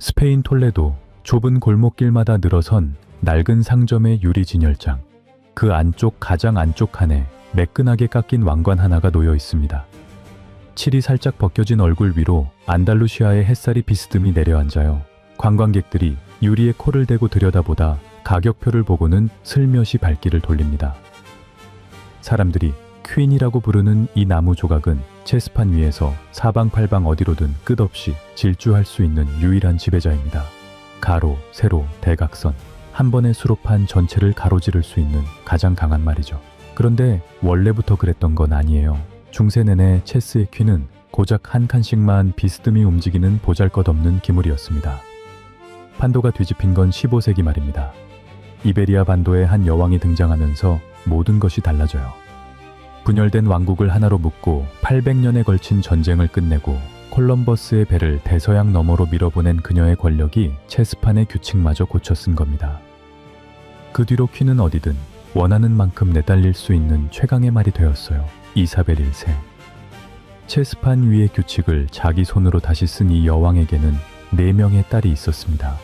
스페인 톨레도 좁은 골목길마다 늘어선 낡은 상점의 유리 진열장. 그 안쪽 가장 안쪽 칸에 매끈하게 깎인 왕관 하나가 놓여 있습니다. 칠이 살짝 벗겨진 얼굴 위로 안달루시아의 햇살이 비스듬히 내려앉아요. 관광객들이 유리에 코를 대고 들여다보다 가격표를 보고는 슬며시 발길을 돌립니다. 사람들이 퀸이라고 부르는 이 나무 조각은 체스판 위에서 사방팔방 어디로든 끝없이 질주할 수 있는 유일한 지배자입니다. 가로, 세로, 대각선, 한 번에 수로판 전체를 가로지를 수 있는 가장 강한 말이죠. 그런데 원래부터 그랬던 건 아니에요. 중세 내내 체스의 퀸은 고작 한 칸씩만 비스듬히 움직이는 보잘것없는 기물이었습니다. 판도가 뒤집힌 건 15세기 말입니다. 이베리아 반도에 한 여왕이 등장하면서 모든 것이 달라져요. 분열된 왕국을 하나로 묶고 800년에 걸친 전쟁을 끝내고 콜럼버스의 배를 대서양 너머로 밀어보낸 그녀의 권력이 체스판의 규칙마저 고쳐쓴 겁니다. 그 뒤로 퀸은 어디든 원하는 만큼 내달릴 수 있는 최강의 말이 되었어요. 이사벨 1세. 체스판 위의 규칙을 자기 손으로 다시 쓴 이 여왕에게는 4명의 딸이 있었습니다.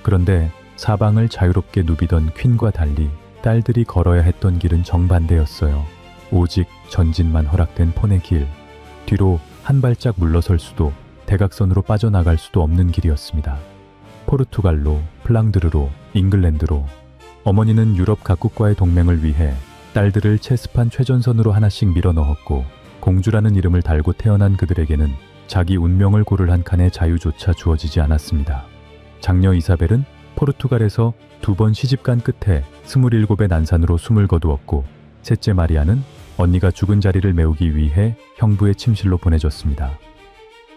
그런데 사방을 자유롭게 누비던 퀸과 달리 딸들이 걸어야 했던 길은 정반대였어요. 오직 전진만 허락된 폰의 길, 뒤로 한 발짝 물러설 수도 대각선으로 빠져나갈 수도 없는 길이었습니다. 포르투갈로, 플랑드르로, 잉글랜드로. 어머니는 유럽 각국과의 동맹을 위해 딸들을 체스판 최전선으로 하나씩 밀어넣었고, 공주라는 이름을 달고 태어난 그들에게는 자기 운명을 고를 한 칸의 자유조차 주어지지 않았습니다. 장녀 이사벨은 포르투갈에서 2번 시집간 끝에 27의 난산으로 숨을 거두었고, 셋째 마리아는 언니가 죽은 자리를 메우기 위해 형부의 침실로 보내졌습니다.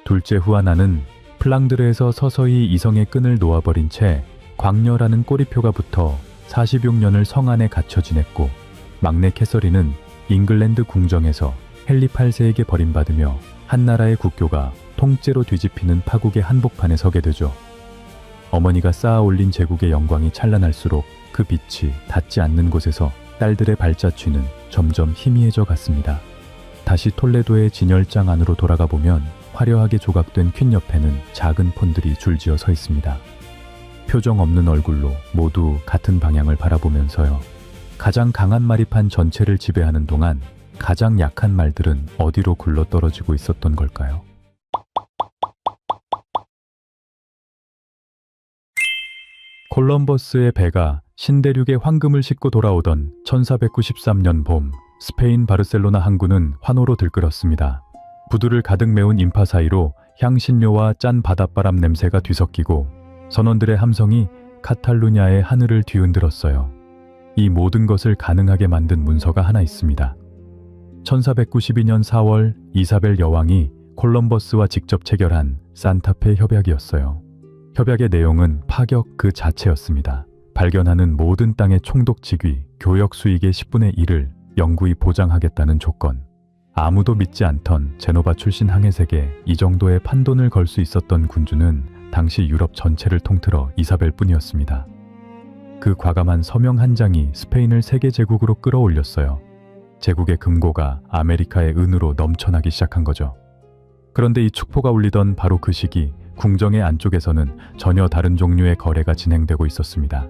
둘째 후아나는 플랑드르에서 서서히 이성의 끈을 놓아버린 채 광녀라는 꼬리표가 붙어 46년을 성 안에 갇혀 지냈고, 막내 캐서린은 잉글랜드 궁정에서 헨리 8세에게 버림받으며 한나라의 국교가 통째로 뒤집히는 파국의 한복판에 서게 되죠. 어머니가 쌓아 올린 제국의 영광이 찬란할수록 그 빛이 닿지 않는 곳에서 딸들의 발자취는 점점 희미해져 갔습니다. 다시 톨레도의 진열장 안으로 돌아가 보면 화려하게 조각된 퀸 옆에는 작은 폰들이 줄지어 서 있습니다. 표정 없는 얼굴로 모두 같은 방향을 바라보면서요. 가장 강한 말이판 전체를 지배하는 동안 가장 약한 말들은 어디로 굴러떨어지고 있었던 걸까요? 콜럼버스의 배가 신대륙의 황금을 싣고 돌아오던 1493년 봄, 스페인 바르셀로나 항구는 환호로 들끓었습니다. 부두를 가득 메운 인파 사이로 향신료와 짠 바닷바람 냄새가 뒤섞이고 선원들의 함성이 카탈루냐의 하늘을 뒤흔들었어요. 이 모든 것을 가능하게 만든 문서가 하나 있습니다. 1492년 4월 이사벨 여왕이 콜럼버스와 직접 체결한 산타페 협약이었어요. 협약의 내용은 파격 그 자체였습니다. 발견하는 모든 땅의 총독 직위, 교역 수익의 10분의 1을 영구히 보장하겠다는 조건. 아무도 믿지 않던 제노바 출신 항해색에 이 정도의 판돈을 걸 수 있었던 군주는 당시 유럽 전체를 통틀어 이사벨뿐이었습니다. 그 과감한 서명 한 장이 스페인을 세계 제국으로 끌어올렸어요. 제국의 금고가 아메리카의 은으로 넘쳐나기 시작한 거죠. 그런데 이 축포가 울리던 바로 그 시기, 궁정의 안쪽에서는 전혀 다른 종류의 거래가 진행되고 있었습니다.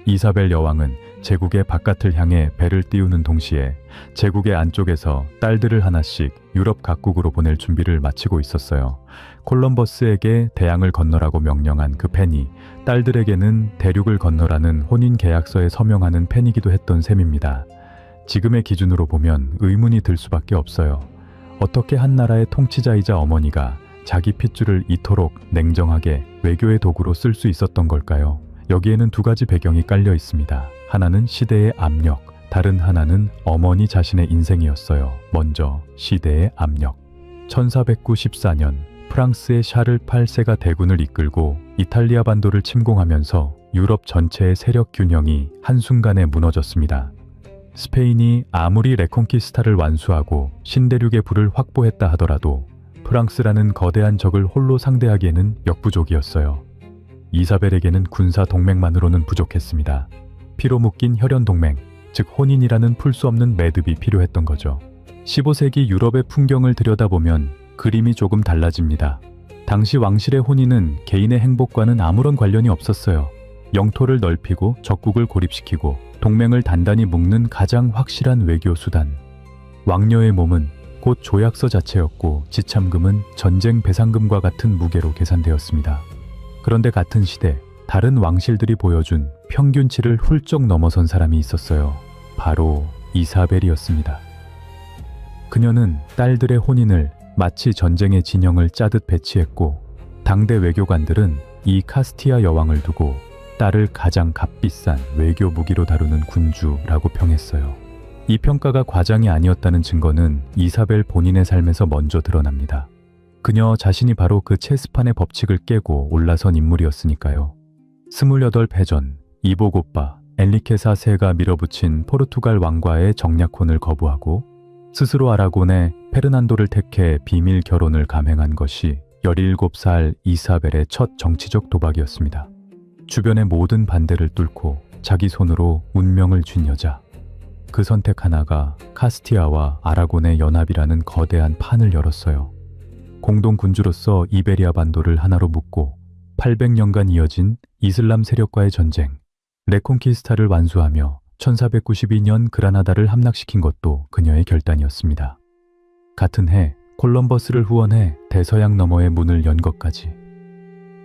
이사벨 여왕은 제국의 바깥을 향해 배를 띄우는 동시에 제국의 안쪽에서 딸들을 하나씩 유럽 각국으로 보낼 준비를 마치고 있었어요. 콜럼버스에게 대양을 건너라고 명령한 그 펜이 딸들에게는 대륙을 건너라는 혼인 계약서에 서명하는 펜이기도 했던 셈입니다. 지금의 기준으로 보면 의문이 들 수밖에 없어요. 어떻게 한 나라의 통치자이자 어머니가 자기 핏줄을 이토록 냉정하게 외교의 도구로 쓸 수 있었던 걸까요? 여기에는 두 가지 배경이 깔려 있습니다. 하나는 시대의 압력, 다른 하나는 어머니 자신의 인생이었어요. 먼저 시대의 압력. 1494년 프랑스의 샤를 8세가 대군을 이끌고 이탈리아 반도를 침공하면서 유럽 전체의 세력 균형이 한순간에 무너졌습니다. 스페인이 아무리 레콩키스타를 완수하고 신대륙의 부를 확보했다 하더라도 프랑스라는 거대한 적을 홀로 상대하기에는 역부족이었어요. 이사벨에게는 군사 동맹만으로는 부족했습니다. 피로 묶인 혈연 동맹, 즉 혼인이라는 풀 수 없는 매듭이 필요했던 거죠. 15세기 유럽의 풍경을 들여다보면 그림이 조금 달라집니다. 당시 왕실의 혼인은 개인의 행복과는 아무런 관련이 없었어요. 영토를 넓히고 적국을 고립시키고 동맹을 단단히 묶는 가장 확실한 외교 수단. 왕녀의 몸은 곧 조약서 자체였고 지참금은 전쟁 배상금과 같은 무게로 계산되었습니다. 그런데 같은 시대 다른 왕실들이 보여준 평균치를 훌쩍 넘어선 사람이 있었어요. 바로 이사벨이었습니다. 그녀는 딸들의 혼인을 마치 전쟁의 진영을 짜듯 배치했고 당대 외교관들은 이 카스티아 여왕을 두고 딸을 가장 값비싼 외교 무기로 다루는 군주라고 평했어요. 이 평가가 과장이 아니었다는 증거는 이사벨 본인의 삶에서 먼저 드러납니다. 그녀 자신이 바로 그 체스판의 법칙을 깨고 올라선 인물이었으니까요. 28패 전 이복 오빠 엔리케 4세가 밀어붙인 포르투갈 왕과의 정략혼을 거부하고 스스로 아라곤의 페르난도를 택해 비밀 결혼을 감행한 것이 17살 이사벨의 첫 정치적 도박이었습니다. 주변의 모든 반대를 뚫고 자기 손으로 운명을 쥔 여자. 그 선택 하나가 카스티아와 아라곤의 연합이라는 거대한 판을 열었어요. 공동 군주로서 이베리아 반도를 하나로 묶고 800년간 이어진 이슬람 세력과의 전쟁, 레콘키스타를 완수하며 1492년 그라나다를 함락시킨 것도 그녀의 결단이었습니다. 같은 해 콜럼버스를 후원해 대서양 너머의 문을 연 것까지.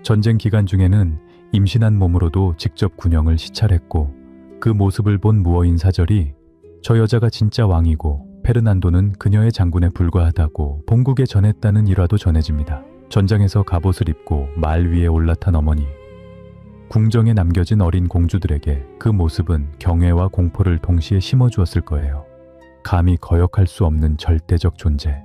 전쟁 기간 중에는 임신한 몸으로도 직접 군영을 시찰했고 그 모습을 본 무어인 사절이 저 여자가 진짜 왕이고 페르난도는 그녀의 장군에 불과하다고 본국에 전했다는 일화도 전해집니다. 전장에서 갑옷을 입고 말 위에 올라탄 어머니. 궁정에 남겨진 어린 공주들에게 그 모습은 경애와 공포를 동시에 심어주었을 거예요. 감히 거역할 수 없는 절대적 존재.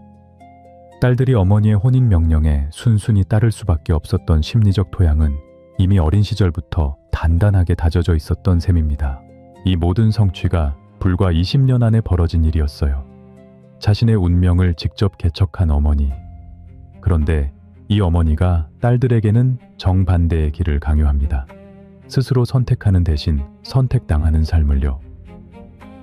딸들이 어머니의 혼인 명령에 순순히 따를 수밖에 없었던 심리적 토양은 이미 어린 시절부터 단단하게 다져져 있었던 셈입니다. 이 모든 성취가 불과 20년 안에 벌어진 일이었어요. 자신의 운명을 직접 개척한 어머니. 그런데 이 어머니가 딸들에게는 정반대의 길을 강요합니다. 스스로 선택하는 대신 선택당하는 삶을요.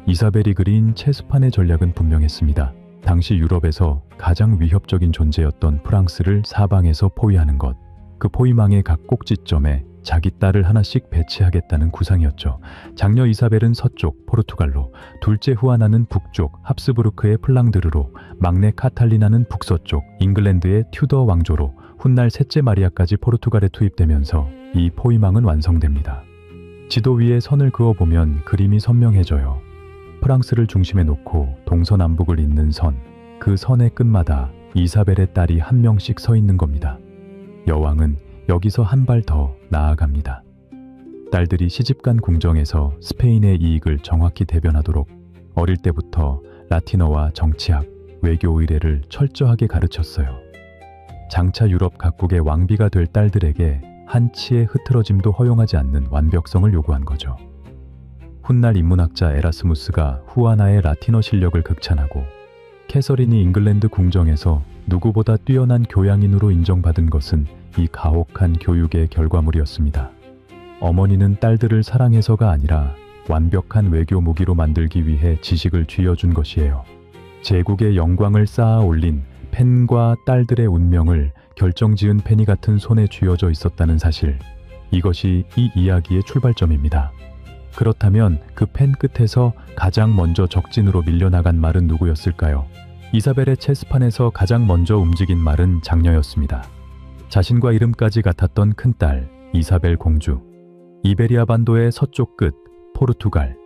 이사벨이 그린 체스판의 전략은 분명했습니다. 당시 유럽에서 가장 위협적인 존재였던 프랑스를 사방에서 포위하는 것. 그 포위망의 각 꼭지점에 자기 딸을 하나씩 배치하겠다는 구상이었죠. 장녀 이사벨은 서쪽 포르투갈로, 둘째 후아나는 북쪽 합스부르크의 플랑드르로, 막내 카탈리나는 북서쪽 잉글랜드의 튜더 왕조로, 훗날 셋째 마리아까지 포르투갈에 투입되면서 이 포위망은 완성됩니다. 지도 위에 선을 그어보면 그림이 선명해져요. 프랑스를 중심에 놓고 동서남북을 잇는 선, 그 선의 끝마다 이사벨의 딸이 한 명씩 서 있는 겁니다. 여왕은 여기서 한 발 더 나아갑니다. 딸들이 시집간 궁정에서 스페인의 이익을 정확히 대변하도록 어릴 때부터 라틴어와 정치학, 외교 의례를 철저하게 가르쳤어요. 장차 유럽 각국의 왕비가 될 딸들에게 한치의 흐트러짐도 허용하지 않는 완벽성을 요구한 거죠. 훗날 인문학자 에라스무스가 후아나의 라틴어 실력을 극찬하고 캐서린이 잉글랜드 궁정에서 누구보다 뛰어난 교양인으로 인정받은 것은 이 가혹한 교육의 결과물이었습니다. 어머니는 딸들을 사랑해서가 아니라 완벽한 외교 무기로 만들기 위해 지식을 쥐어준 것이에요. 제국의 영광을 쌓아 올린 펜과 딸들의 운명을 결정지은 펜이 같은 손에 쥐어져 있었다는 사실. 이것이 이 이야기의 출발점입니다. 그렇다면 그 펜 끝에서 가장 먼저 적진으로 밀려나간 말은 누구였을까요? 이사벨의 체스판에서 가장 먼저 움직인 말은 장녀였습니다. 자신과 이름까지 같았던 큰딸 이사벨 공주. 이베리아 반도의 서쪽 끝 포르투갈.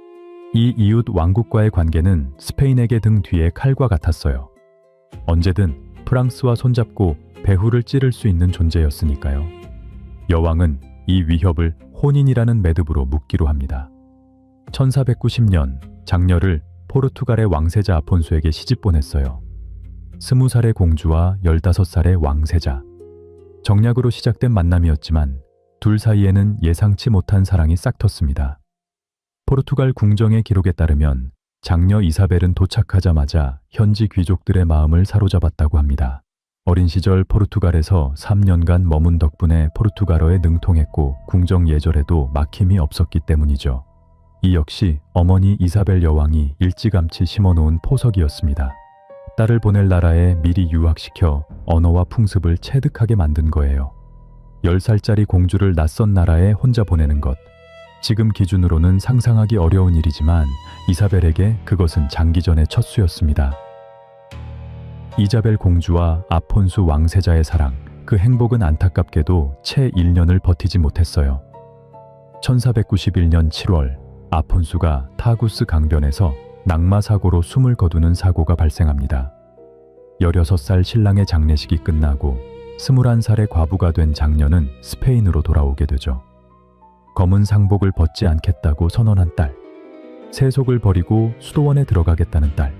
이 이웃 왕국과의 관계는 스페인에게 등 뒤에 칼과 같았어요. 언제든 프랑스와 손잡고 배후를 찌를 수 있는 존재였으니까요. 여왕은 이 위협을 혼인이라는 매듭으로 묶기로 합니다. 1490년 장녀를 포르투갈의 왕세자 아폰소에게 시집 보냈어요. 20살의 공주와 15살의 왕세자. 정략으로 시작된 만남이었지만 둘 사이에는 예상치 못한 사랑이 싹 텄습니다. 포르투갈 궁정의 기록에 따르면 장녀 이사벨은 도착하자마자 현지 귀족들의 마음을 사로잡았다고 합니다. 어린 시절 포르투갈에서 3년간 머문 덕분에 포르투갈어에 능통했고 궁정 예절에도 막힘이 없었기 때문이죠. 이 역시 어머니 이사벨 여왕이 일찌감치 심어놓은 포석이었습니다. 딸을 보낼 나라에 미리 유학시켜 언어와 풍습을 체득하게 만든 거예요. 10살짜리 공주를 낯선 나라에 혼자 보내는 것. 지금 기준으로는 상상하기 어려운 일이지만 이사벨에게 그것은 장기전의 첫 수였습니다. 이자벨 공주와 아폰수 왕세자의 사랑, 그 행복은 안타깝게도 채 1년을 버티지 못했어요. 1491년 7월 아폰수가 타구스 강변에서 낙마사고로 숨을 거두는 사고가 발생합니다. 16살 신랑의 장례식이 끝나고 21살의 과부가 된 장녀는 스페인으로 돌아오게 되죠. 검은 상복을 벗지 않겠다고 선언한 딸, 세속을 버리고 수도원에 들어가겠다는 딸.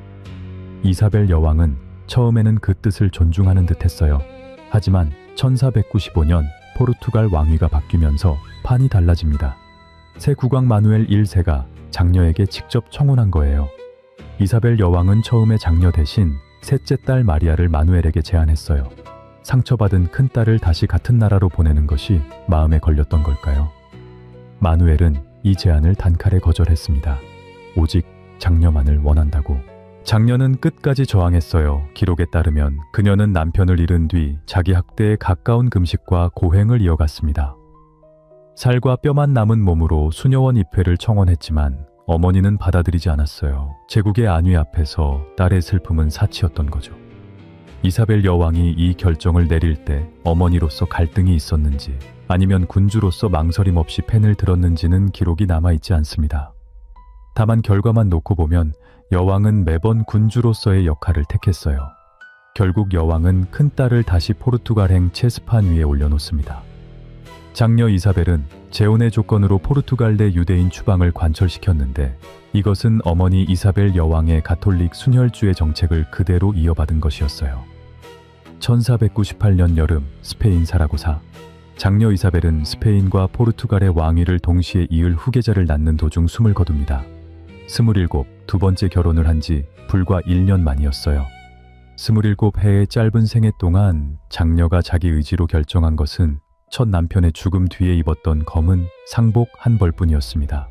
이사벨 여왕은 처음에는 그 뜻을 존중하는 듯 했어요. 하지만 1495년 포르투갈 왕위가 바뀌면서 판이 달라집니다. 새 국왕 마누엘 1세가 장녀에게 직접 청혼한 거예요. 이사벨 여왕은 처음에 장녀 대신 셋째 딸 마리아를 마누엘에게 제안했어요. 상처받은 큰딸을 다시 같은 나라로 보내는 것이 마음에 걸렸던 걸까요? 마누엘은 이 제안을 단칼에 거절했습니다. 오직 장녀만을 원한다고. 장녀는 끝까지 저항했어요. 기록에 따르면 그녀는 남편을 잃은 뒤 자기 학대에 가까운 금식과 고행을 이어갔습니다. 살과 뼈만 남은 몸으로 수녀원 입회를 청원했지만 어머니는 받아들이지 않았어요. 제국의 안위 앞에서 딸의 슬픔은 사치였던 거죠. 이사벨 여왕이 이 결정을 내릴 때 어머니로서 갈등이 있었는지 아니면 군주로서 망설임 없이 펜을 들었는지는 기록이 남아있지 않습니다. 다만 결과만 놓고 보면 여왕은 매번 군주로서의 역할을 택했어요. 결국 여왕은 큰딸을 다시 포르투갈행 체스판 위에 올려놓습니다. 장녀 이사벨은 재혼의 조건으로 포르투갈 내 유대인 추방을 관철시켰는데 이것은 어머니 이사벨 여왕의 가톨릭 순혈주의 정책을 그대로 이어받은 것이었어요. 1498년 여름 스페인 사라고사. 장녀 이사벨은 스페인과 포르투갈의 왕위를 동시에 이을 후계자를 낳는 도중 숨을 거둡니다. 27, 두 번째 결혼을 한 지 불과 1년 만이었어요. 27해의 짧은 생애 동안 장녀가 자기 의지로 결정한 것은 첫 남편의 죽음 뒤에 입었던 검은 상복 한 벌뿐이었습니다.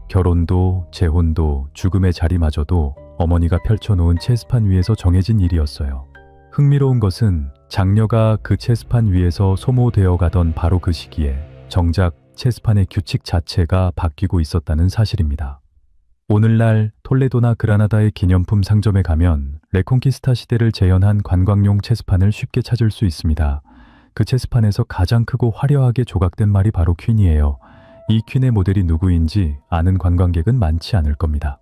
결혼도 재혼도 죽음의 자리마저도 어머니가 펼쳐놓은 체스판 위에서 정해진 일이었어요. 흥미로운 것은 장녀가 그 체스판 위에서 소모되어 가던 바로 그 시기에 정작 체스판의 규칙 자체가 바뀌고 있었다는 사실입니다. 오늘날 톨레도나 그라나다의 기념품 상점에 가면 레콩키스타 시대를 재현한 관광용 체스판을 쉽게 찾을 수 있습니다. 그 체스판에서 가장 크고 화려하게 조각된 말이 바로 퀸이에요. 이 퀸의 모델이 누구인지 아는 관광객은 많지 않을 겁니다.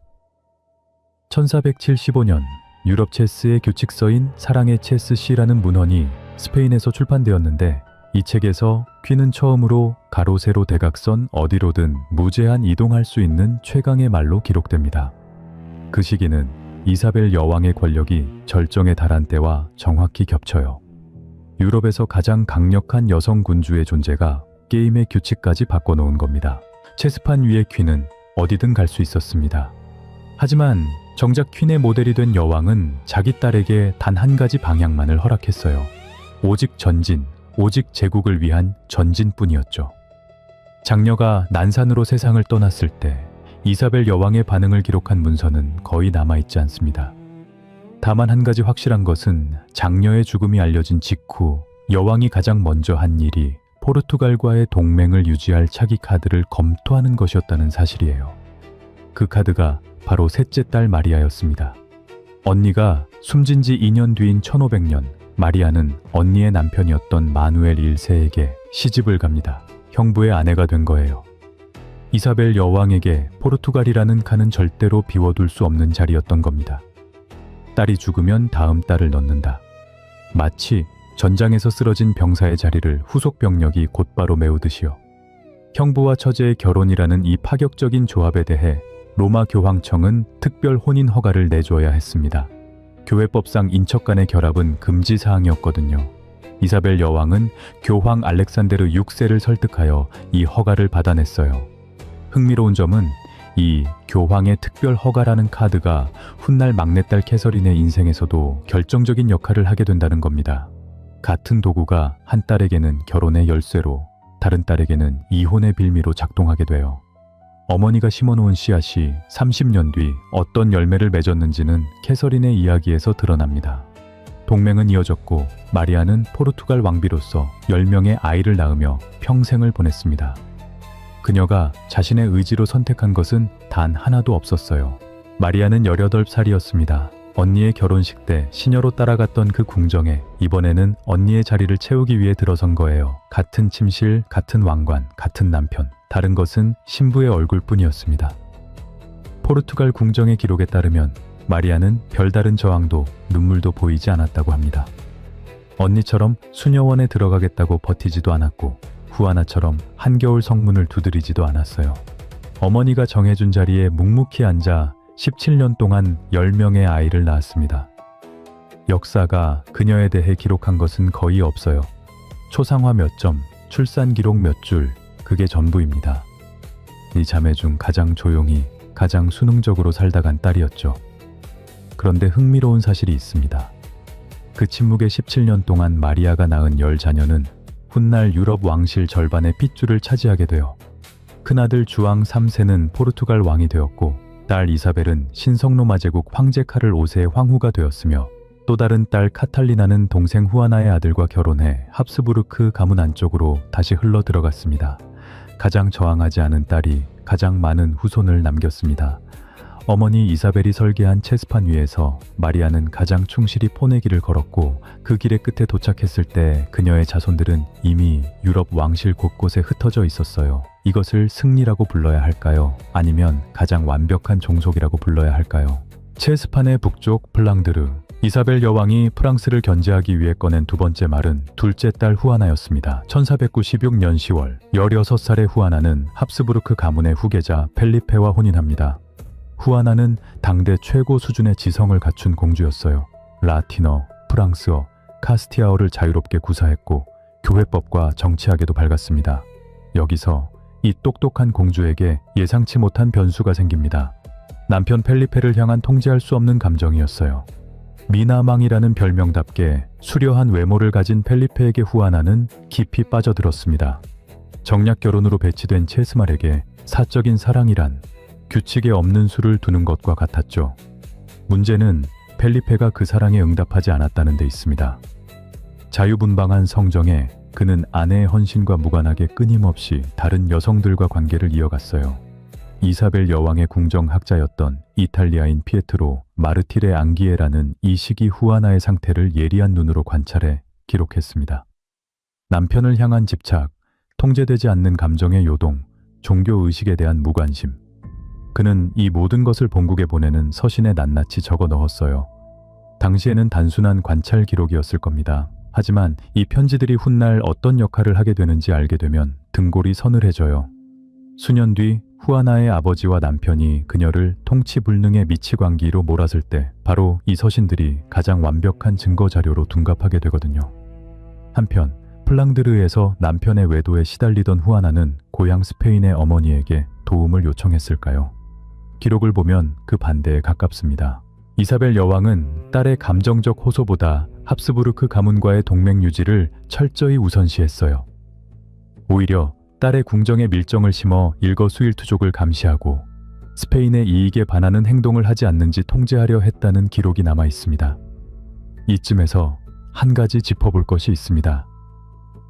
1475년 유럽 체스의 규칙서인 사랑의 체스 C라는 문헌이 스페인에서 출판되었는데 이 책에서 퀸은 처음으로 가로 세로 대각선 어디로든 무제한 이동할 수 있는 최강의 말로 기록됩니다. 그 시기는 이사벨 여왕의 권력이 절정에 달한 때와 정확히 겹쳐요. 유럽에서 가장 강력한 여성 군주의 존재가 게임의 규칙까지 바꿔놓은 겁니다. 체스판 위의 퀸은 어디든 갈 수 있었습니다. 하지만 정작 퀸의 모델이 된 여왕은 자기 딸에게 단 한 가지 방향만을 허락했어요. 오직 전진, 오직 제국을 위한 전진뿐이었죠. 장녀가 난산으로 세상을 떠났을 때 이사벨 여왕의 반응을 기록한 문서는 거의 남아있지 않습니다. 다만 한 가지 확실한 것은 장녀의 죽음이 알려진 직후 여왕이 가장 먼저 한 일이 포르투갈과의 동맹을 유지할 차기 카드를 검토하는 것이었다는 사실이에요. 그 카드가 바로 셋째 딸 마리아였습니다. 언니가 숨진 지 2년 뒤인 1500년, 마리아는 언니의 남편이었던 마누엘 1세에게 시집을 갑니다. 형부의 아내가 된 거예요. 이사벨 여왕에게 포르투갈이라는 칸은 절대로 비워둘 수 없는 자리였던 겁니다. 딸이 죽으면 다음 딸을 넣는다. 마치 전장에서 쓰러진 병사의 자리를 후속 병력이 곧바로 메우듯이요. 형부와 처제의 결혼이라는 이 파격적인 조합에 대해 로마 교황청은 특별 혼인 허가를 내줘야 했습니다. 교회법상 인척 간의 결합은 금지 사항이었거든요. 이사벨 여왕은 교황 알렉산데르 6세를 설득하여 이 허가를 받아냈어요. 흥미로운 점은 이 교황의 특별 허가라는 카드가 훗날 막내딸 캐서린의 인생에서도 결정적인 역할을 하게 된다는 겁니다. 같은 도구가 한 딸에게는 결혼의 열쇠로, 다른 딸에게는 이혼의 빌미로 작동하게 돼요. 어머니가 심어놓은 씨앗이 30년 뒤 어떤 열매를 맺었는지는 캐서린의 이야기에서 드러납니다. 동맹은 이어졌고 마리아는 포르투갈 왕비로서 10명의 아이를 낳으며 평생을 보냈습니다. 그녀가 자신의 의지로 선택한 것은 단 하나도 없었어요. 마리아는 18살이었습니다. 언니의 결혼식 때 시녀로 따라갔던 그 궁정에 이번에는 언니의 자리를 채우기 위해 들어선 거예요. 같은 침실, 같은 왕관, 같은 남편. 다른 것은 신부의 얼굴뿐이었습니다. 포르투갈 궁정의 기록에 따르면 마리아는 별다른 저항도 눈물도 보이지 않았다고 합니다. 언니처럼 수녀원에 들어가겠다고 버티지도 않았고 후아나처럼 한겨울 성문을 두드리지도 않았어요. 어머니가 정해준 자리에 묵묵히 앉아 17년 동안 10명의 아이를 낳았습니다. 역사가 그녀에 대해 기록한 것은 거의 없어요. 초상화 몇 점, 출산 기록 몇 줄, 그게 전부입니다. 이 자매 중 가장 조용히, 가장 수능적으로 살다 간 딸이었죠. 그런데 흥미로운 사실이 있습니다. 그 침묵의 17년 동안 마리아가 낳은 10자녀는 훗날 유럽 왕실 절반의 핏줄을 차지하게 돼요. 큰아들 주앙 3세는 포르투갈 왕이 되었고 딸 이사벨은 신성로마 제국 황제 카를 5세의 황후가 되었으며 또 다른 딸 카탈리나는 동생 후아나의 아들과 결혼해 합스부르크 가문 안쪽으로 다시 흘러 들어갔습니다. 가장 저항하지 않은 딸이 가장 많은 후손을 남겼습니다. 어머니 이사벨이 설계한 체스판 위에서 마리아는 가장 충실히 포내기를 걸었고 그 길의 끝에 도착했을 때 그녀의 자손들은 이미 유럽 왕실 곳곳에 흩어져 있었어요. 이것을 승리라고 불러야 할까요? 아니면 가장 완벽한 종속이라고 불러야 할까요? 체스판의 북쪽 플랑드르. 이사벨 여왕이 프랑스를 견제하기 위해 꺼낸 두 번째 말은 둘째 딸 후아나였습니다. 1496년 10월 16살의 후아나는 합스부르크 가문의 후계자 펠리페와 혼인합니다. 후아나는 당대 최고 수준의 지성을 갖춘 공주였어요. 라틴어, 프랑스어, 카스티아어를 자유롭게 구사했고 교회법과 정치학에도 밝았습니다. 여기서 이 똑똑한 공주에게 예상치 못한 변수가 생깁니다. 남편 펠리페를 향한 통제할 수 없는 감정이었어요. 미나망이라는 별명답게 수려한 외모를 가진 펠리페에게 후아나는 깊이 빠져들었습니다. 정략 결혼으로 배치된 체스말에게 사적인 사랑이란 규칙에 없는 수를 두는 것과 같았죠. 문제는 펠리페가 그 사랑에 응답하지 않았다는 데 있습니다. 자유분방한 성정에 그는 아내의 헌신과 무관하게 끊임없이 다른 여성들과 관계를 이어갔어요. 이사벨 여왕의 궁정학자였던 이탈리아인 피에트로 마르티레 앙기에라는 이 시기 후아나의 상태를 예리한 눈으로 관찰해 기록했습니다. 남편을 향한 집착, 통제되지 않는 감정의 요동, 종교의식에 대한 무관심. 그는 이 모든 것을 본국에 보내는 서신에 낱낱이 적어 넣었어요. 당시에는 단순한 관찰 기록이었을 겁니다. 하지만 이 편지들이 훗날 어떤 역할을 하게 되는지 알게 되면 등골이 서늘해져요. 수년 뒤 후아나의 아버지와 남편이 그녀를 통치불능의 미치광기로 몰았을 때 바로 이 서신들이 가장 완벽한 증거 자료로 둔갑하게 되거든요. 한편 플랑드르에서 남편의 외도에 시달리던 후아나는 고향 스페인의 어머니에게 도움을 요청했을까요? 기록을 보면 그 반대에 가깝습니다. 이사벨 여왕은 딸의 감정적 호소보다 합스부르크 가문과의 동맹 유지를 철저히 우선시했어요. 오히려 딸의 궁정에 밀정을 심어 일거수일투족을 감시하고 스페인의 이익에 반하는 행동을 하지 않는지 통제하려 했다는 기록이 남아 있습니다. 이쯤에서 한 가지 짚어볼 것이 있습니다.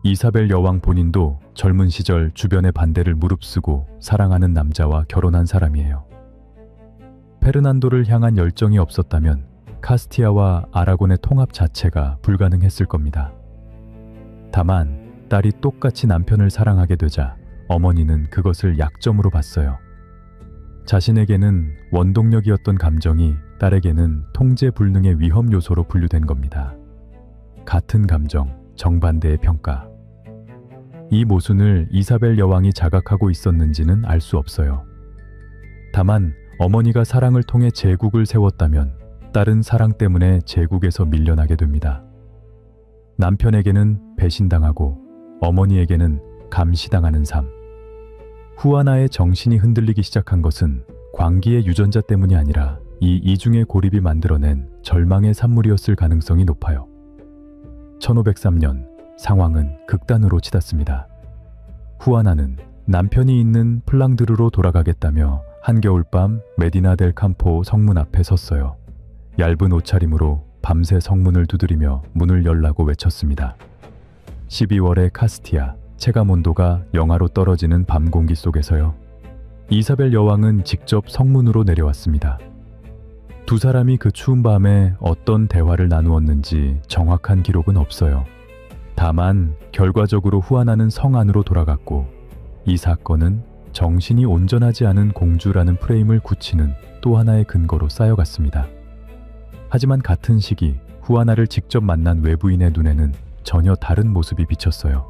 이사벨 여왕 본인도 젊은 시절 주변의 반대를 무릅쓰고 사랑하는 남자와 결혼한 사람이에요. 페르난도를 향한 열정이 없었다면 카스티아와 아라곤의 통합 자체가 불가능했을 겁니다. 다만 딸이 똑같이 남편을 사랑하게 되자 어머니는 그것을 약점으로 봤어요. 자신에게는 원동력이었던 감정이 딸에게는 통제 불능의 위험 요소로 분류된 겁니다. 같은 감정, 정반대의 평가. 이 모순을 이사벨 여왕이 자각하고 있었는지는 알 수 없어요. 다만 어머니가 사랑을 통해 제국을 세웠다면 딸은 사랑 때문에 제국에서 밀려나게 됩니다. 남편에게는 배신당하고 어머니에게는 감시당하는 삶. 후아나의 정신이 흔들리기 시작한 것은 광기의 유전자 때문이 아니라 이 이중의 고립이 만들어낸 절망의 산물이었을 가능성이 높아요. 1503년 상황은 극단으로 치닫습니다. 후아나는 남편이 있는 플랑드르로 돌아가겠다며 한겨울밤 메디나 델 캠포 성문 앞에 섰어요. 얇은 옷차림으로 밤새 성문을 두드리며 문을 열라고 외쳤습니다. 12월의 카스티아, 체감 온도가 영하로 떨어지는 밤 공기 속에서요. 이사벨 여왕은 직접 성문으로 내려왔습니다. 두 사람이 그 추운 밤에 어떤 대화를 나누었는지 정확한 기록은 없어요. 다만 결과적으로 후아나는 성 안으로 돌아갔고, 이 사건은 정신이 온전하지 않은 공주라는 프레임을 굳히는 또 하나의 근거로 쌓여갔습니다. 하지만 같은 시기 후아나를 직접 만난 외부인의 눈에는 전혀 다른 모습이 비쳤어요.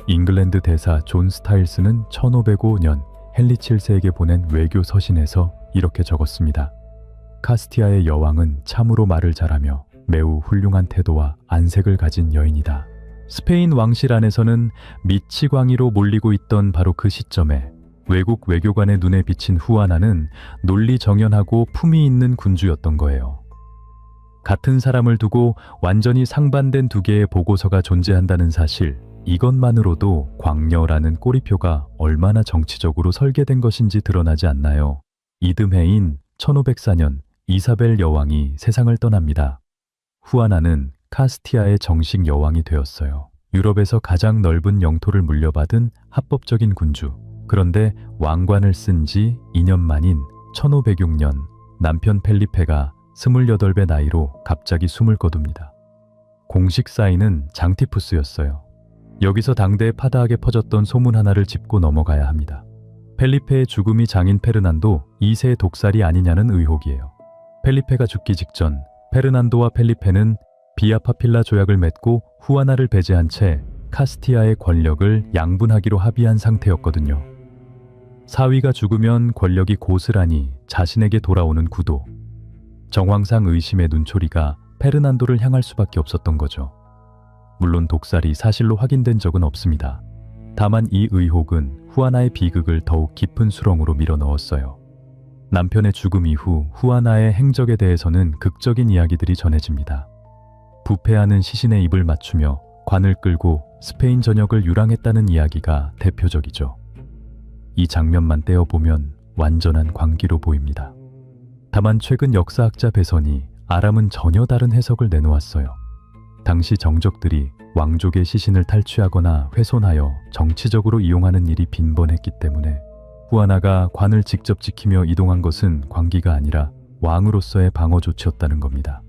잉글랜드 대사 존 스타일스는 1505년 헨리 7세에게 보낸 외교 서신에서 이렇게 적었습니다. 카스티아의 여왕은 참으로 말을 잘하며 매우 훌륭한 태도와 안색을 가진 여인이다. 스페인 왕실 안에서는 미치광이로 몰리고 있던 바로 그 시점에 외국 외교관의 눈에 비친 후아나는 논리정연하고 품위 있는 군주였던 거예요. 같은 사람을 두고 완전히 상반된 두 개의 보고서가 존재한다는 사실, 이것만으로도 광녀라는 꼬리표가 얼마나 정치적으로 설계된 것인지 드러나지 않나요? 이듬해인 1504년 이사벨 여왕이 세상을 떠납니다. 후아나는 카스티아의 정식 여왕이 되었어요. 유럽에서 가장 넓은 영토를 물려받은 합법적인 군주. 그런데 왕관을 쓴 지 2년 만인 1506년 남편 펠리페가 28배 나이로 갑자기 숨을 거둡니다. 공식 사인은 장티푸스였어요. 여기서 당대에 파다하게 퍼졌던 소문 하나를 짚고 넘어가야 합니다. 펠리페의 죽음이 장인 페르난도 2세의 독살이 아니냐는 의혹이에요. 펠리페가 죽기 직전 페르난도와 펠리페는 비아파필라 조약을 맺고 후아나를 배제한 채 카스티아의 권력을 양분하기로 합의한 상태였거든요. 사위가 죽으면 권력이 고스란히 자신에게 돌아오는 구도. 정황상 의심의 눈초리가 페르난도를 향할 수밖에 없었던 거죠. 물론 독살이 사실로 확인된 적은 없습니다. 다만 이 의혹은 후아나의 비극을 더욱 깊은 수렁으로 밀어넣었어요. 남편의 죽음 이후 후아나의 행적에 대해서는 극적인 이야기들이 전해집니다. 부패하는 시신의 입을 맞추며 관을 끌고 스페인 전역을 유랑했다는 이야기가 대표적이죠. 이 장면만 떼어보면 완전한 광기로 보입니다. 다만 최근 역사학자 배선이 아람은 전혀 다른 해석을 내놓았어요. 당시 정적들이 왕족의 시신을 탈취하거나 훼손하여 정치적으로 이용하는 일이 빈번했기 때문에 후아나가 관을 직접 지키며 이동한 것은 광기가 아니라 왕으로서의 방어 조치였다는 겁니다.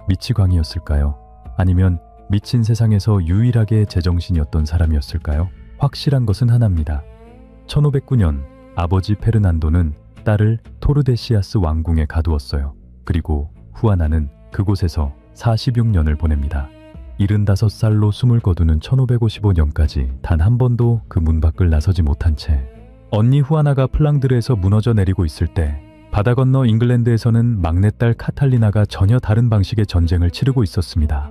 미치광이였을까요? 아니면 미친 세상에서 유일하게 제정신이었던 사람이었을까요? 확실한 것은 하나입니다. 1509년 아버지 페르난도는 딸을 토르데시아스 왕궁에 가두었어요. 그리고 후아나는 그곳에서 46년을 보냅니다. 75살로 숨을 거두는 1555년까지 단 한 번도 그 문 밖을 나서지 못한 채 언니 후아나가 플랑드르에서 무너져 내리고 있을 때 바다 건너 잉글랜드에서는 막내딸 카탈리나가 전혀 다른 방식의 전쟁을 치르고 있었습니다.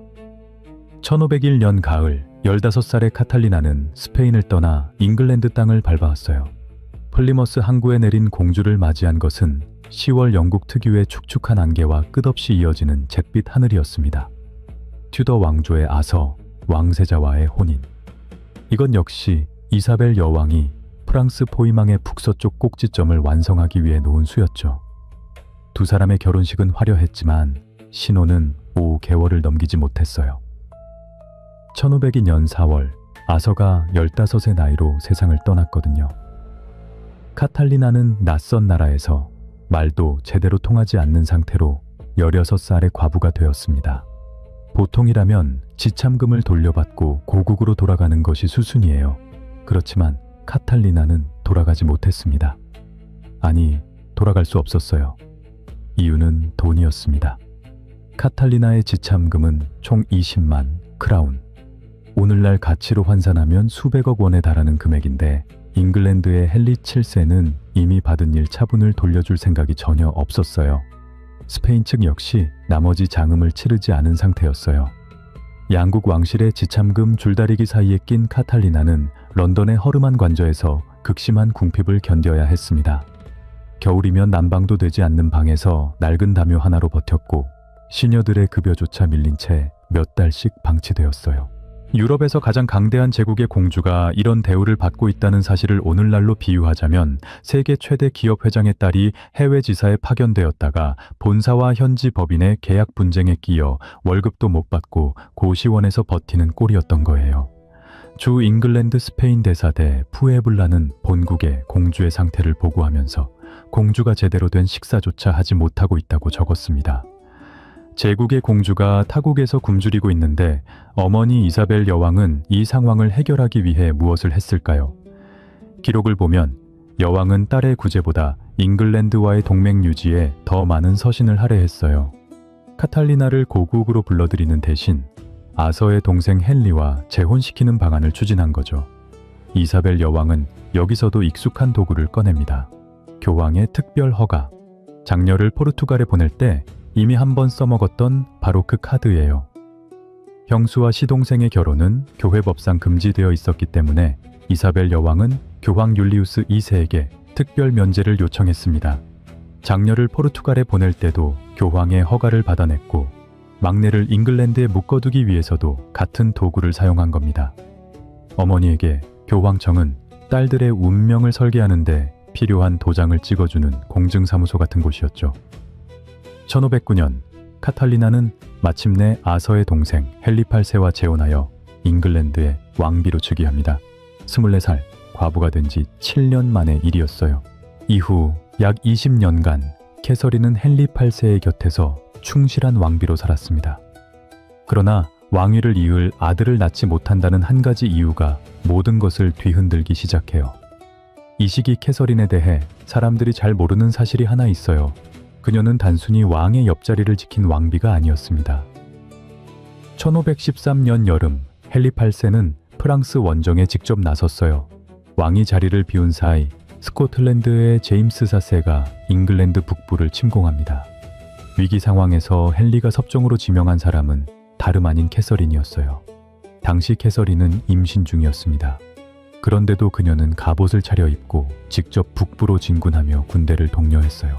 1501년 가을 15살의 카탈리나는 스페인을 떠나 잉글랜드 땅을 밟아왔어요. 플리머스 항구에 내린 공주를 맞이한 것은 10월 영국 특유의 축축한 안개와 끝없이 이어지는 잿빛 하늘이었습니다. 튜더 왕조의 아서, 왕세자와의 혼인. 이건 역시 이사벨 여왕이 프랑스 포위망의 북서쪽 꼭지점을 완성하기 위해 놓은 수였죠. 두 사람의 결혼식은 화려했지만 신혼은 5개월을 넘기지 못했어요. 1502년 4월 아서가 15의 나이로 세상을 떠났거든요. 카탈리나는 낯선 나라에서 말도 제대로 통하지 않는 상태로 16살의 과부가 되었습니다. 보통이라면 지참금을 돌려받고 고국으로 돌아가는 것이 수순이에요. 그렇지만 카탈리나는 돌아가지 못했습니다. 아니, 돌아갈 수 없었어요. 이유는 돈이었습니다. 카탈리나의 지참금은 총 20만 크라운. 오늘날 가치로 환산하면 수백억 원에 달하는 금액인데 잉글랜드의 헨리 7세는 이미 받은 일 차분을 돌려줄 생각이 전혀 없었어요. 스페인 측 역시 나머지 장음을 치르지 않은 상태였어요. 양국 왕실의 지참금 줄다리기 사이에 낀 카탈리나는 런던의 허름한 관저에서 극심한 궁핍을 견뎌야 했습니다. 겨울이면 난방도 되지 않는 방에서 낡은 담요 하나로 버텼고 시녀들의 급여조차 밀린 채 몇 달씩 방치되었어요. 유럽에서 가장 강대한 제국의 공주가 이런 대우를 받고 있다는 사실을 오늘날로 비유하자면 세계 최대 기업 회장의 딸이 해외 지사에 파견되었다가 본사와 현지 법인의 계약 분쟁에 끼어 월급도 못 받고 고시원에서 버티는 꼴이었던 거예요. 주 잉글랜드 스페인 대사대 푸에블라는 본국의 공주의 상태를 보고하면서 공주가 제대로 된 식사조차 하지 못하고 있다고 적었습니다. 제국의 공주가 타국에서 굶주리고 있는데 어머니 이사벨 여왕은 이 상황을 해결하기 위해 무엇을 했을까요? 기록을 보면 여왕은 딸의 구제보다 잉글랜드와의 동맹 유지에 더 많은 서신을 할애했어요. 카탈리나를 고국으로 불러들이는 대신 아서의 동생 헨리와 재혼시키는 방안을 추진한 거죠. 이사벨 여왕은 여기서도 익숙한 도구를 꺼냅니다. 교황의 특별 허가. 장녀를 포르투갈에 보낼 때 이미 한번 써먹었던 바로 그 카드예요. 형수와 시동생의 결혼은 교회법상 금지되어 있었기 때문에 이사벨 여왕은 교황 율리우스 2세에게 특별 면제를 요청했습니다. 장녀를 포르투갈에 보낼 때도 교황의 허가를 받아냈고 막내를 잉글랜드에 묶어두기 위해서도 같은 도구를 사용한 겁니다. 어머니에게 교황청은 딸들의 운명을 설계하는데 필요한 도장을 찍어주는 공증사무소 같은 곳이었죠. 1509년 카탈리나는 마침내 아서의 동생 헨리 8세와 재혼하여 잉글랜드의 왕비로 즉위합니다. 24살 과부가 된 지 7년 만의 일이었어요. 이후 약 20년간 캐서린은 헨리 8세의 곁에서 충실한 왕비로 살았습니다. 그러나 왕위를 이을 아들을 낳지 못한다는 한 가지 이유가 모든 것을 뒤흔들기 시작해요. 이 시기 캐서린에 대해 사람들이 잘 모르는 사실이 하나 있어요. 그녀는 단순히 왕의 옆자리를 지킨 왕비가 아니었습니다. 1513년 여름 헨리 8세는 프랑스 원정에 직접 나섰어요. 왕이 자리를 비운 사이 스코틀랜드의 제임스 4세가 잉글랜드 북부를 침공합니다. 위기 상황에서 헨리가 섭정으로 지명한 사람은 다름 아닌 캐서린이었어요. 당시 캐서린은 임신 중이었습니다. 그런데도 그녀는 갑옷을 차려입고 직접 북부로 진군하며 군대를 독려했어요.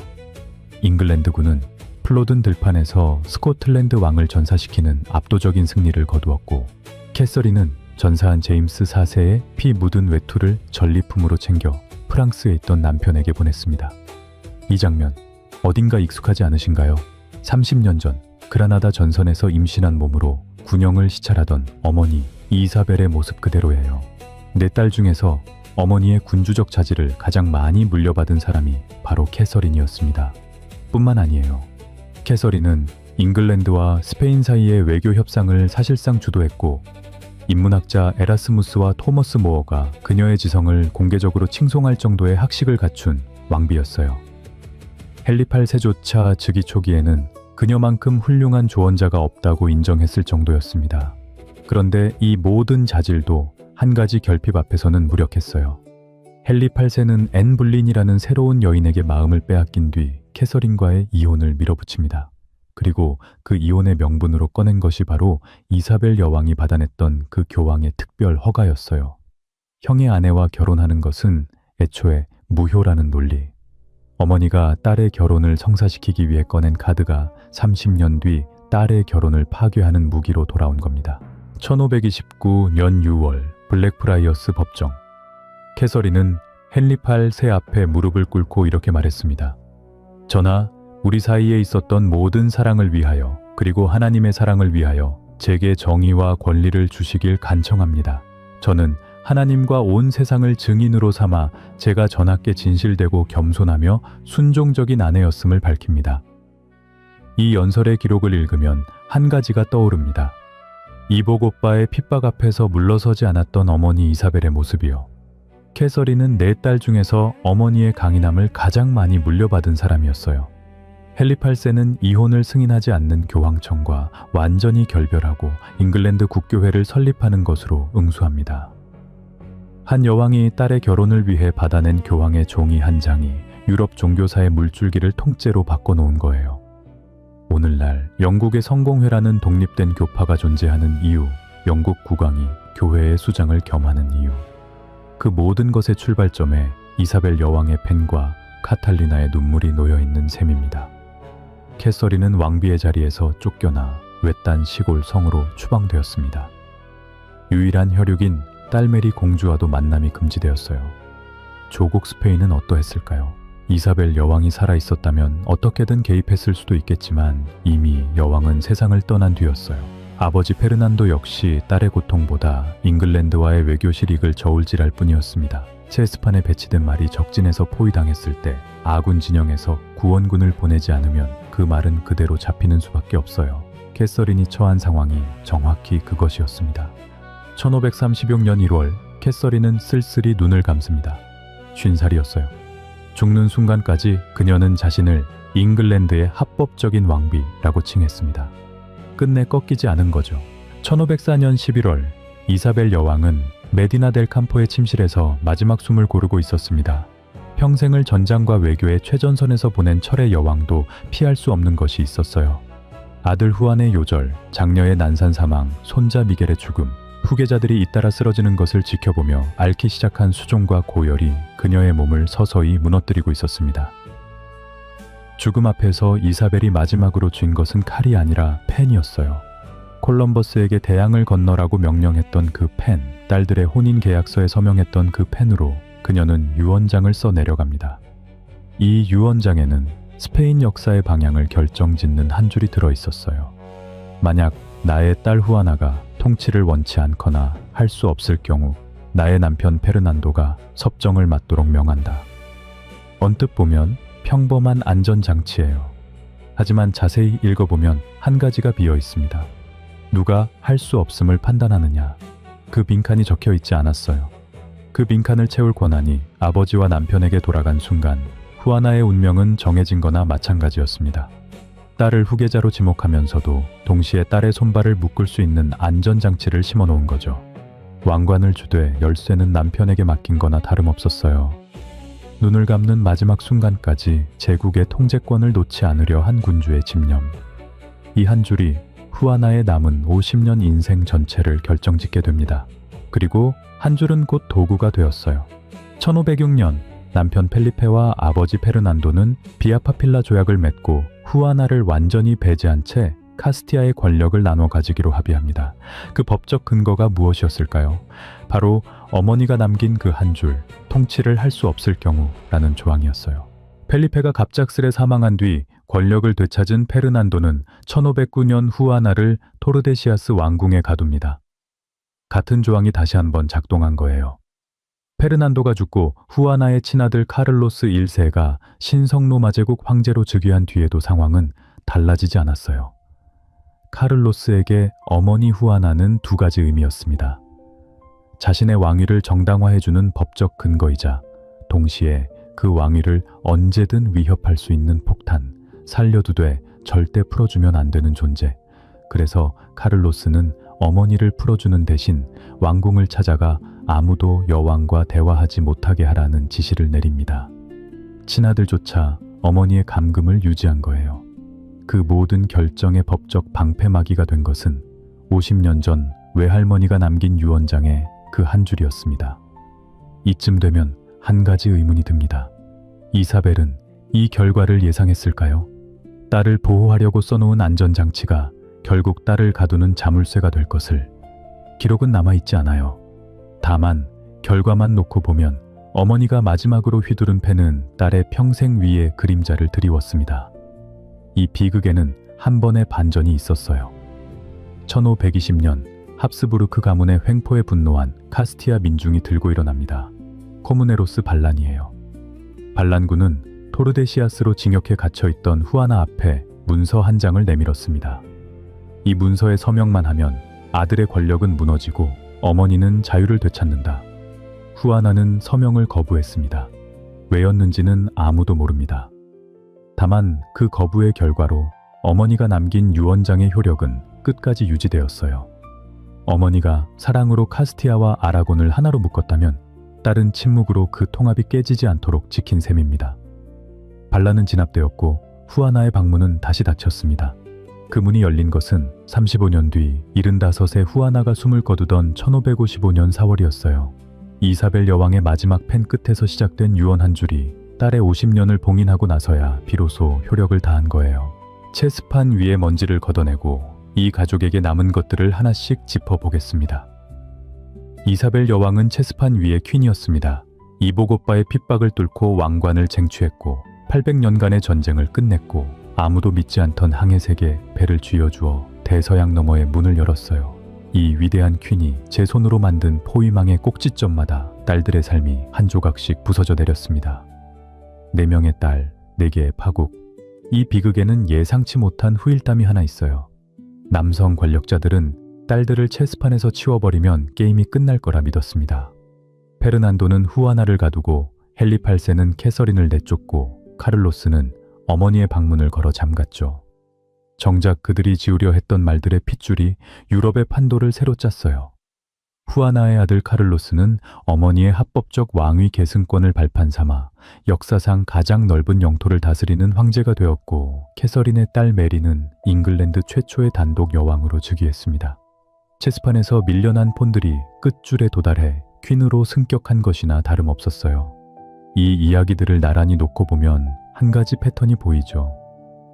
잉글랜드군은 플로든 들판에서 스코틀랜드 왕을 전사시키는 압도적인 승리를 거두었고 캐서린은 전사한 제임스 4세의 피 묻은 외투를 전리품으로 챙겨 프랑스에 있던 남편에게 보냈습니다. 이 장면 어딘가 익숙하지 않으신가요? 30년 전 그라나다 전선에서 임신한 몸으로 군영을 시찰하던 어머니 이사벨의 모습 그대로예요. 4딸 중에서 어머니의 군주적 자질을 가장 많이 물려받은 사람이 바로 캐서린이었습니다. 뿐만 아니에요. 캐서린은 잉글랜드와 스페인 사이의 외교 협상을 사실상 주도했고 인문학자 에라스무스와 토머스 모어가 그녀의 지성을 공개적으로 칭송할 정도의 학식을 갖춘 왕비였어요. 헨리 8세조차 즉위 초기에는 그녀만큼 훌륭한 조언자가 없다고 인정했을 정도였습니다. 그런데 이 모든 자질도 한 가지 결핍 앞에서는 무력했어요. 헨리 8세는 앤 불린이라는 새로운 여인에게 마음을 빼앗긴 뒤 캐서린과의 이혼을 밀어붙입니다. 그리고 그 이혼의 명분으로 꺼낸 것이 바로 이사벨 여왕이 받아냈던 그 교황의 특별 허가였어요. 형의 아내와 결혼하는 것은 애초에 무효라는 논리. 어머니가 딸의 결혼을 성사시키기 위해 꺼낸 카드가 30년 뒤 딸의 결혼을 파괴하는 무기로 돌아온 겁니다. 1529년 6월 블랙프라이어스 법정. 캐서린은 헨리 8세 앞에 무릎을 꿇고 이렇게 말했습니다. 전하, 우리 사이에 있었던 모든 사랑을 위하여 그리고 하나님의 사랑을 위하여 제게 정의와 권리를 주시길 간청합니다. 저는 하나님과 온 세상을 증인으로 삼아 제가 전하께 진실되고 겸손하며 순종적인 아내였음을 밝힙니다. 이 연설의 기록을 읽으면 한 가지가 떠오릅니다. 이복 오빠의 핍박 앞에서 물러서지 않았던 어머니 이사벨의 모습이요. 캐서린은 4딸 중에서 어머니의 강인함을 가장 많이 물려받은 사람이었어요. 헨리 8세는 이혼을 승인하지 않는 교황청과 완전히 결별하고 잉글랜드 국교회를 설립하는 것으로 응수합니다. 한 여왕이 딸의 결혼을 위해 받아낸 교황의 종이 한 장이 유럽 종교사의 물줄기를 통째로 바꿔놓은 거예요. 오늘날 영국의 성공회라는 독립된 교파가 존재하는 이유, 영국 국왕이 교회의 수장을 겸하는 이유, 그 모든 것의 출발점에 이사벨 여왕의 펜과 카탈리나의 눈물이 놓여있는 셈입니다. 캐서린은 왕비의 자리에서 쫓겨나 외딴 시골 성으로 추방되었습니다. 유일한 혈육인 딸 메리 공주와도 만남이 금지되었어요. 조국 스페인은 어떠했을까요? 이사벨 여왕이 살아있었다면 어떻게든 개입했을 수도 있겠지만 이미 여왕은 세상을 떠난 뒤였어요. 아버지 페르난도 역시 딸의 고통보다 잉글랜드와의 외교 실익을 저울질할 뿐이었습니다. 체스판에 배치된 말이 적진에서 포위당했을 때 아군 진영에서 구원군을 보내지 않으면 그 말은 그대로 잡히는 수밖에 없어요. 캐서린이 처한 상황이 정확히 그것이었습니다. 1536년 1월 캐서린은 쓸쓸히 눈을 감습니다. 50살이었어요. 죽는 순간까지 그녀는 자신을 잉글랜드의 합법적인 왕비라고 칭했습니다. 끝내 꺾이지 않은 거죠. 1504년 11월 이사벨 여왕은 메디나 델 캠포의 침실에서 마지막 숨을 고르고 있었습니다. 평생을 전장과 외교의 최전선에서 보낸 철의 여왕도 피할 수 없는 것이 있었어요. 아들 후안의 요절, 장녀의 난산 사망, 손자 미겔의 죽음, 후계자들이 잇따라 쓰러지는 것을 지켜보며 앓기 시작한 수종과 고열이 그녀의 몸을 서서히 무너뜨리고 있었습니다. 죽음 앞에서 이사벨이 마지막으로 쥔 것은 칼이 아니라 펜이었어요. 콜럼버스에게 대양을 건너라고 명령했던 그 펜, 딸들의 혼인 계약서에 서명했던 그 펜으로 그녀는 유언장을 써 내려갑니다. 이 유언장에는 스페인 역사의 방향을 결정짓는 한 줄이 들어 있었어요. 만약 나의 딸 후아나가 통치를 원치 않거나 할 수 없을 경우 나의 남편 페르난도가 섭정을 맡도록 명한다. 언뜻 보면 평범한 안전장치예요. 하지만 자세히 읽어보면 한 가지가 비어 있습니다. 누가 할 수 없음을 판단하느냐. 그 빈칸이 적혀 있지 않았어요. 그 빈칸을 채울 권한이 아버지와 남편에게 돌아간 순간 후아나의 운명은 정해진 거나 마찬가지였습니다. 딸을 후계자로 지목하면서도 동시에 딸의 손발을 묶을 수 있는 안전장치를 심어놓은 거죠. 왕관을 주되 열쇠는 남편에게 맡긴 거나 다름없었어요. 눈을 감는 마지막 순간까지 제국의 통제권을 놓지 않으려 한 군주의 집념. 이 한 줄이 후아나의 남은 50년 인생 전체를 결정짓게 됩니다. 그리고 한 줄은 곧 도구가 되었어요. 1506년 남편 펠리페와 아버지 페르난도는 비아파필라 조약을 맺고 후아나를 완전히 배제한 채 카스티아의 권력을 나눠 가지기로 합의합니다. 그 법적 근거가 무엇이었을까요? 바로 어머니가 남긴 그 한 줄, 통치를 할 수 없을 경우라는 조항이었어요. 펠리페가 갑작스레 사망한 뒤 권력을 되찾은 페르난도는 1509년 후아나를 토르데시아스 왕궁에 가둡니다. 같은 조항이 다시 한번 작동한 거예요. 페르난도가 죽고 후아나의 친아들 카를로스 1세가 신성로마제국 황제로 즉위한 뒤에도 상황은 달라지지 않았어요. 카를로스에게 어머니 후아나는 두 가지 의미였습니다. 자신의 왕위를 정당화해주는 법적 근거이자 동시에 그 왕위를 언제든 위협할 수 있는 폭탄, 살려두되 절대 풀어주면 안 되는 존재. 그래서 카를로스는 어머니를 풀어주는 대신 왕궁을 찾아가 아무도 여왕과 대화하지 못하게 하라는 지시를 내립니다. 친아들조차 어머니의 감금을 유지한 거예요. 그 모든 결정의 법적 방패막이가 된 것은 50년 전 외할머니가 남긴 유언장의 그 한 줄이었습니다. 이쯤 되면 한 가지 의문이 듭니다. 이사벨은 이 결과를 예상했을까요? 딸을 보호하려고 써놓은 안전장치가 결국 딸을 가두는 자물쇠가 될 것을. 기록은 남아있지 않아요. 다만 결과만 놓고 보면 어머니가 마지막으로 휘두른 펜은 딸의 평생 위에 그림자를 드리웠습니다. 이 비극에는 한 번의 반전이 있었어요. 1520년 합스부르크 가문의 횡포에 분노한 카스티아 민중이 들고 일어납니다. 코무네로스 반란이에요. 반란군은 토르데시아스로 징역해 갇혀있던 후아나 앞에 문서 한 장을 내밀었습니다. 이 문서에 서명만 하면 아들의 권력은 무너지고 어머니는 자유를 되찾는다. 후아나는 서명을 거부했습니다. 왜였는지는 아무도 모릅니다. 다만 그 거부의 결과로 어머니가 남긴 유언장의 효력은 끝까지 유지되었어요. 어머니가 사랑으로 카스티아와 아라곤을 하나로 묶었다면 딸은 침묵으로 그 통합이 깨지지 않도록 지킨 셈입니다. 반란은 진압되었고 후아나의 방문은 다시 닫혔습니다. 그 문이 열린 것은 35년 뒤 75세 후아나가 숨을 거두던 1555년 4월이었어요. 이사벨 여왕의 마지막 펜 끝에서 시작된 유언 한 줄이 딸의 50년을 봉인하고 나서야 비로소 효력을 다한 거예요. 체스판 위에 먼지를 걷어내고 이 가족에게 남은 것들을 하나씩 짚어보겠습니다. 이사벨 여왕은 체스판 위의 퀸이었습니다. 이복 오빠의 핍박을 뚫고 왕관을 쟁취했고 800년간의 전쟁을 끝냈고 아무도 믿지 않던 항해색에 배를 쥐어주어 대서양 너머의 문을 열었어요. 이 위대한 퀸이 제 손으로 만든 포위망의 꼭지점마다 딸들의 삶이 한 조각씩 부서져 내렸습니다. 4명의 딸, 4개의 파국. 이 비극에는 예상치 못한 후일담이 하나 있어요. 남성 권력자들은 딸들을 체스판에서 치워버리면 게임이 끝날 거라 믿었습니다. 페르난도는 후아나를 가두고 헨리 8세는 캐서린을 내쫓고 카를로스는 어머니의 방문을 걸어 잠갔죠. 정작 그들이 지으려 했던 말들의 핏줄이 유럽의 판도를 새로 짰어요. 후아나의 아들 카를로스는 어머니의 합법적 왕위 계승권을 발판 삼아 역사상 가장 넓은 영토를 다스리는 황제가 되었고, 캐서린의 딸 메리는 잉글랜드 최초의 단독 여왕으로 즉위했습니다. 체스판에서 밀려난 폰들이 끝줄에 도달해 퀸으로 승격한 것이나 다름없었어요. 이 이야기들을 나란히 놓고 보면 한 가지 패턴이 보이죠.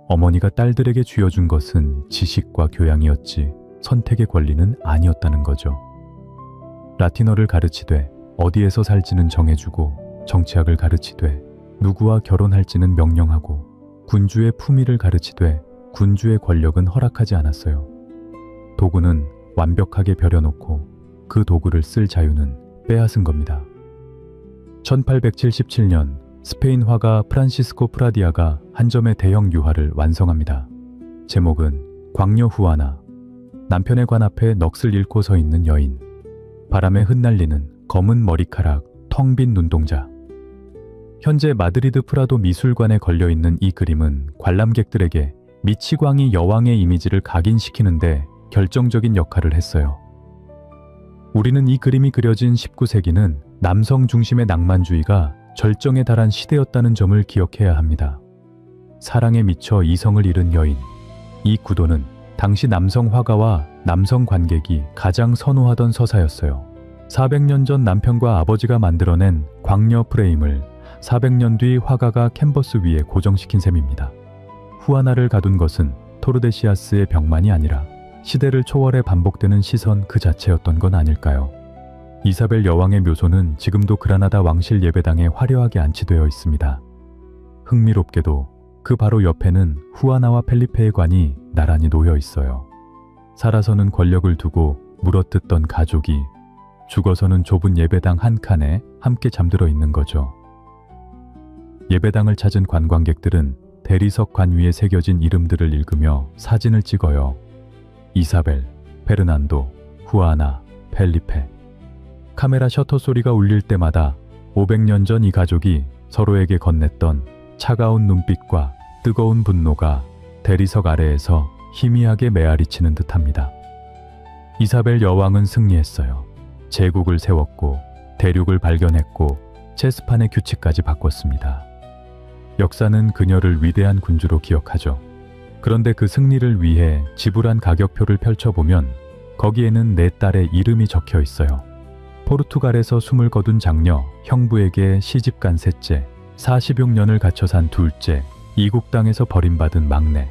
어머니가 딸들에게 쥐어준 것은 지식과 교양이었지 선택의 권리는 아니었다는 거죠. 라틴어를 가르치되 어디에서 살지는 정해주고, 정치학을 가르치되 누구와 결혼할지는 명령하고, 군주의 품위를 가르치되 군주의 권력은 허락하지 않았어요. 도구는 완벽하게 벼려놓고 그 도구를 쓸 자유는 빼앗은 겁니다. 1877년 스페인 화가 프란시스코 프라디아가 한 점의 대형 유화를 완성합니다. 제목은 광녀 후아나. 남편의 관 앞에 넋을 잃고 서 있는 여인, 바람에 흩날리는 검은 머리카락, 텅 빈 눈동자. 현재 마드리드 프라도 미술관에 걸려있는 이 그림은 관람객들에게 미치광이 여왕의 이미지를 각인시키는데 결정적인 역할을 했어요. 우리는 이 그림이 그려진 19세기는 남성 중심의 낭만주의가 절정에 달한 시대였다는 점을 기억해야 합니다. 사랑에 미쳐 이성을 잃은 여인. 이 구도는 당시 남성 화가와 남성 관객이 가장 선호하던 서사였어요. 400년 전 남편과 아버지가 만들어낸 광녀 프레임을 400년 뒤 화가가 캔버스 위에 고정시킨 셈입니다. 후아나를 가둔 것은 토르데시아스의 벽만이 아니라 시대를 초월해 반복되는 시선 그 자체였던 건 아닐까요? 이사벨 여왕의 묘소는 지금도 그라나다 왕실 예배당에 화려하게 안치되어 있습니다. 흥미롭게도 그 바로 옆에는 후아나와 펠리페의 관이 나란히 놓여 있어요. 살아서는 권력을 두고 물어뜯던 가족이 죽어서는 좁은 예배당 한 칸에 함께 잠들어 있는 거죠. 예배당을 찾은 관광객들은 대리석 관 위에 새겨진 이름들을 읽으며 사진을 찍어요. 이사벨, 페르난도, 후아나, 펠리페. 카메라 셔터 소리가 울릴 때마다 500년 전 이 가족이 서로에게 건넸던 차가운 눈빛과 뜨거운 분노가 대리석 아래에서 희미하게 메아리치는 듯합니다. 이사벨 여왕은 승리했어요. 제국을 세웠고 대륙을 발견했고 체스판의 규칙까지 바꿨습니다. 역사는 그녀를 위대한 군주로 기억하죠. 그런데 그 승리를 위해 지불한 가격표를 펼쳐보면 거기에는 4딸의 이름이 적혀 있어요. 포르투갈에서 숨을 거둔 장녀, 형부에게 시집간 셋째, 46년을 갇혀 산 둘째, 이국 땅에서 버림받은 막내.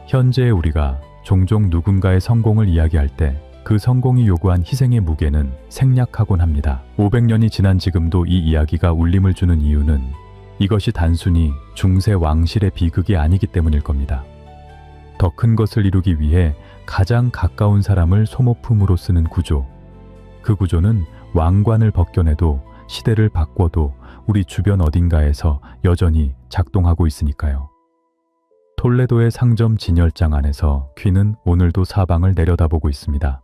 현재의 우리가 종종 누군가의 성공을 이야기할 때 그 성공이 요구한 희생의 무게는 생략하곤 합니다. 500년이 지난 지금도 이 이야기가 울림을 주는 이유는 이것이 단순히 중세 왕실의 비극이 아니기 때문일 겁니다. 더 큰 것을 이루기 위해 가장 가까운 사람을 소모품으로 쓰는 구조. 그 구조는 왕관을 벗겨내도 시대를 바꿔도 우리 주변 어딘가에서 여전히 작동하고 있으니까요. 톨레도의 상점 진열장 안에서 퀸은 오늘도 사방을 내려다보고 있습니다.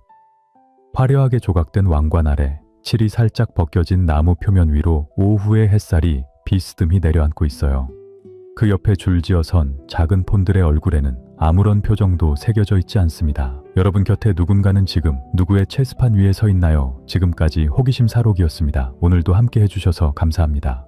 화려하게 조각된 왕관 아래 칠이 살짝 벗겨진 나무 표면 위로 오후의 햇살이 비스듬히 내려앉고 있어요. 그 옆에 줄지어 선 작은 폰들의 얼굴에는 아무런 표정도 새겨져 있지 않습니다. 여러분 곁에 누군가는 지금 누구의 체스판 위에 서 있나요? 지금까지 호기심 사록이었습니다. 오늘도 함께 해주셔서 감사합니다.